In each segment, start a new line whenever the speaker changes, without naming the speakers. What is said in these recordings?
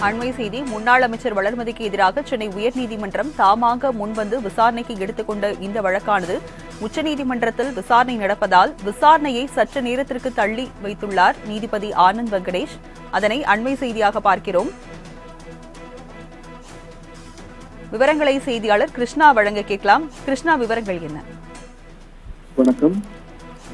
அண்மை செய்தி. முன்னாள் அமைச்சர் வளர்மதிக்கு எதிராக சென்னை உயர்நீதிமன்றம் தாமாக முன்வந்து விசாரணைக்கு எடுத்துக்கொண்ட இந்த வழக்கானது உச்சநீதிமன்றத்தில் விசாரணை நடப்பதால் விசாரணையை சற்று நேரத்திற்கு தள்ளி வைத்துள்ளார் நீதிபதி ஆனந்த் வெங்கடேஷ். அதனை அண்மை செய்தியாக பார்க்கிறோம். விவரங்களை செய்தியாளர் கிருஷ்ணா வழங்க கேட்கலாம். கிருஷ்ணா, விவரங்கள் என்ன?
வணக்கம்.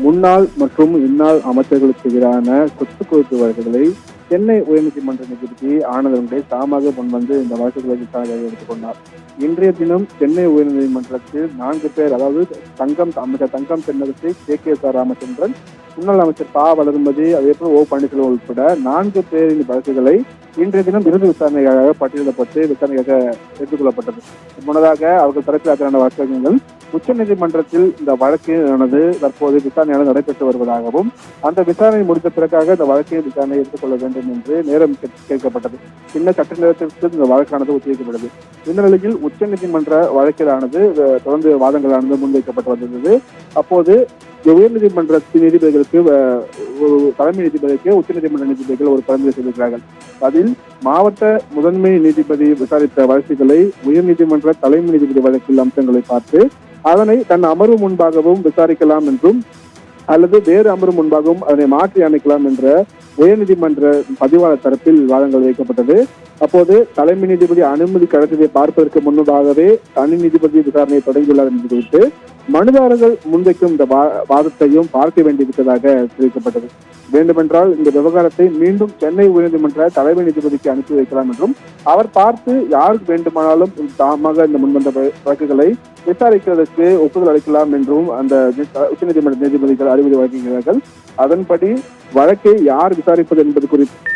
முன்னாள் மற்றும் இந்நாள் அமைச்சர்களுக்கு எதிரான சொத்து குவிப்பு வழக்குகளை சென்னை உயர்நீதிமன்ற நீதிபதி ஆனந்த் வெங்கடேஷ் தாமாக முன்வந்து இந்த வழக்குகளை விசாரணையாக எடுத்துக்கொண்டார். இன்றைய தினம் சென்னை உயர்நீதிமன்றத்தில் 4 பேர், அதாவது அமைச்சர் தங்கம் தென்னரசு, KKS ராமச்சந்திரன், முன்னாள் அமைச்சர் வளர்மதி, அதேபோல் பன்னீர்செல்வம் உட்பட 4 பேரின் வழக்குகளை இன்றைய தினம் இறுதி விசாரணையாக பட்டியலிடப்பட்டு விசாரணையாக எடுத்துக்கொள்ளப்பட்டது. முன்னதாக அவர்கள் தரப்பில் ஆஜரான வழக்கறிஞர்கள் உச்சநீதிமன்றத்தில் இந்த வழக்கானது தற்போது விசாரணையானது நடைபெற்று வருவதாகவும் அந்த விசாரணை முடிந்த பிறகாக இந்த வழக்கை விசாரணை எடுத்துக்கொள்ள வேண்டும் என்று நேரம் கேட்கப்பட்டது. பின்னர் சட்ட நேரத்திற்கு இந்த வழக்கானது ஒத்திவைக்கப்பட்டது. இந்த நிலையில் உச்சநீதிமன்ற வழக்கிலானது தொடர்ந்து வாதங்களானது முன்வைக்கப்பட்டு வந்திருந்தது. அப்போது உயர்நீதிமன்றத்தின் நீதிபதிகளுக்கு தலைமை நீதிபதிக்கு உச்சநீதிமன்ற நீதிபதிகள் ஒரு பரிந்துரை செய்திருக்கிறார்கள். அதில் மாவட்ட முதன்மை நீதிபதி விசாரித்த வழக்குகளை உயர்நீதிமன்ற தலைமை நீதிபதி வழக்கில் அம்சங்களை பார்த்து அதனை தன் அமர்வு முன்பாகவும் விசாரிக்கலாம் என்றும் அல்லது வேறு அமர்வு முன்பாகவும் அதனை மாற்றி அமைக்கலாம் என்ற உயர்நீதிமன்ற பதிவாளர் தரப்பில் வாதங்கள் வைக்கப்பட்டது. அப்போது தலைமை நீதிபதி அனுமதி கடிதத்தை பார்ப்பதற்கு முன்னதாகவே தனி நீதிபதி விசாரணையை தொடங்கியுள்ளார் என்று குறித்து மனுதாரர்கள் முன்வைக்கும் இந்த வாதத்தையும் பார்க்க வேண்டியிருப்பதாக தெரிவிக்கப்பட்டது. வேண்டுமென்றால் இந்த விவகாரத்தை மீண்டும் சென்னை உயர்நீதிமன்ற தலைமை நீதிபதிக்கு அனுப்பி வைக்கலாம் என்றும் அவர் பார்த்து யாருக்கு வேண்டுமானாலும் தாமாக இந்த முன்வந்த வழக்குகளை விசாரிக்கிறதுக்கு ஒப்புதல் அளிக்கலாம் என்றும் அந்த உச்சநீதிமன்ற நீதிபதிகள் அறிவுரை வழங்குகிறார்கள். அதன்படி வழக்கை யார் விசாரிப்பது என்பது குறித்து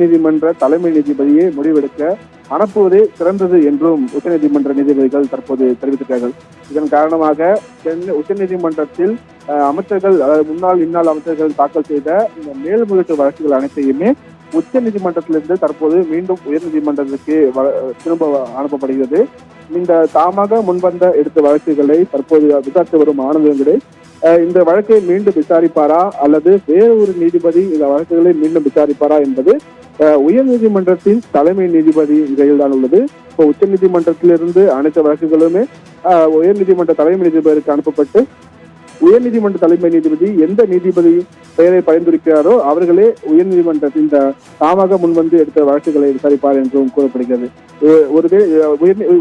நீதிமன்ற தலைமை நீதிபதியை முடிவெடுக்க அனுப்புவதே சிறந்தது என்றும் உச்சநீதிமன்ற நீதிபதிகள் தற்போது தெரிவித்திருக்கிறார்கள். இதன் காரணமாக உச்சநீதிமன்றத்தில் அமைச்சர்கள், அதாவது முன்னாள் இந்நாள் அமைச்சர்கள் தாக்கல் செய்த இந்த மேல்முறையீட்டு வழக்குகள் அனைத்தையுமே உச்ச நீதிமன்றத்திலிருந்து தற்போது மீண்டும் உயர்நீதிமன்றத்திற்கு திரும்ப அனுப்பப்படுகிறது. இந்த தாமாக முன்வந்த எடுத்த வழக்குகளை தற்போது விசாரித்து வரும் ஆனந்த் வெங்கடேஷ் இந்த வழக்கை மீண்டும் விசாரிப்பாரா அல்லது வேறு ஒரு நீதிபதி இந்த வழக்குகளை மீண்டும் விசாரிப்பாரா என்பது உயர் நீதிமன்றத்தின் தலைமை நீதிபதி கையில் தான் உள்ளது. இப்போ உச்ச நீதிமன்றத்திலிருந்து அனைத்து வழக்குகளுமே உயர் நீதிமன்ற தலைமை நீதிபதிக்கு அனுப்பப்பட்டு உயர்நீதிமன்ற தலைமை நீதிபதி எந்த நீதிபதி பெயரை பரிந்துரைக்கிறாரோ அவர்களே உயர்நீதிமன்றத்தின் தாமாக முன்வந்து எடுத்த வழக்குகளை விசாரிப்பார் என்றும் கூறப்படுகிறது.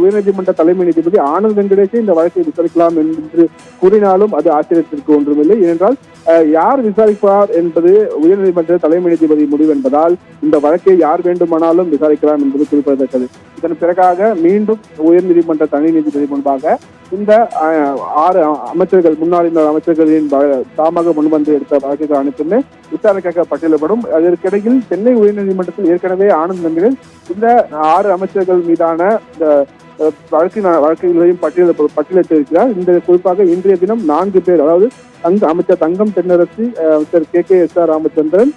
உயர்நீதிமன்ற தலைமை நீதிபதி ஆனந்த் வெங்கடேஷை இந்த வழக்கை விசாரிக்கலாம் என்று கூறினாலும் அது ஆச்சரியத்திற்கு ஒன்றுமில்லை. ஏனென்றால் யார் விசாரிப்பார் என்பது உயர்நீதிமன்ற தலைமை நீதிபதி முடிவு என்பதால் இந்த வழக்கை யார் வேண்டுமானாலும் விசாரிக்கலாம் என்பது குறிப்பிடத்தக்கது. இதன் பிறகாக மீண்டும் உயர்நீதிமன்ற தனி நீதிபதி முன்பாக இந்த 6 அமைச்சர்கள், முன்னாள் அமைச்சர்களின் தாமாக முன்வந்து எடுத்த வழக்குகள் அனைத்துமே விசாரணைக்காக பட்டியலிடப்படும். அதற்கிடையில் சென்னை உயர்நீதிமன்றத்தில் ஏற்கனவே ஆனந்த் வெங்கடேஷ் இந்த 6 அமைச்சர்கள் மீதான இந்த வழக்குகளையும் பட்டியலிட்டிருக்கிறார். இந்த குறிப்பாக இன்றைய தினம் 4 பேர், அதாவது அமைச்சர் தங்கம் தென்னரசு, அமைச்சர் KKS ராமச்சந்திரன்,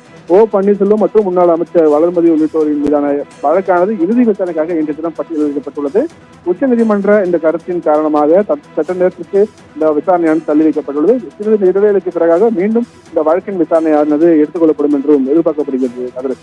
பன்னீர்செல்வம் மற்றும் முன்னாள் அமைச்சர் வளர்மதி உள்ளிட்டோரின் மீதான வழக்கானது இறுதி விசாரணைக்காக இன்றைய தினம் பட்டியலிடப்பட்டுள்ளது. உச்சநீதிமன்ற இந்த கருத்தின் காரணமாக சட்ட நேரத்திற்கு இந்த விசாரணையானது தள்ளி வைக்கப்பட்டுள்ளது. சிறிது இடைவேளைக்கு பிறகாக மீண்டும் இந்த வழக்கின் விசாரணையானது எடுத்துக் கொள்ளப்படும் என்றும் எதிர்பார்க்கப்படுகிறது.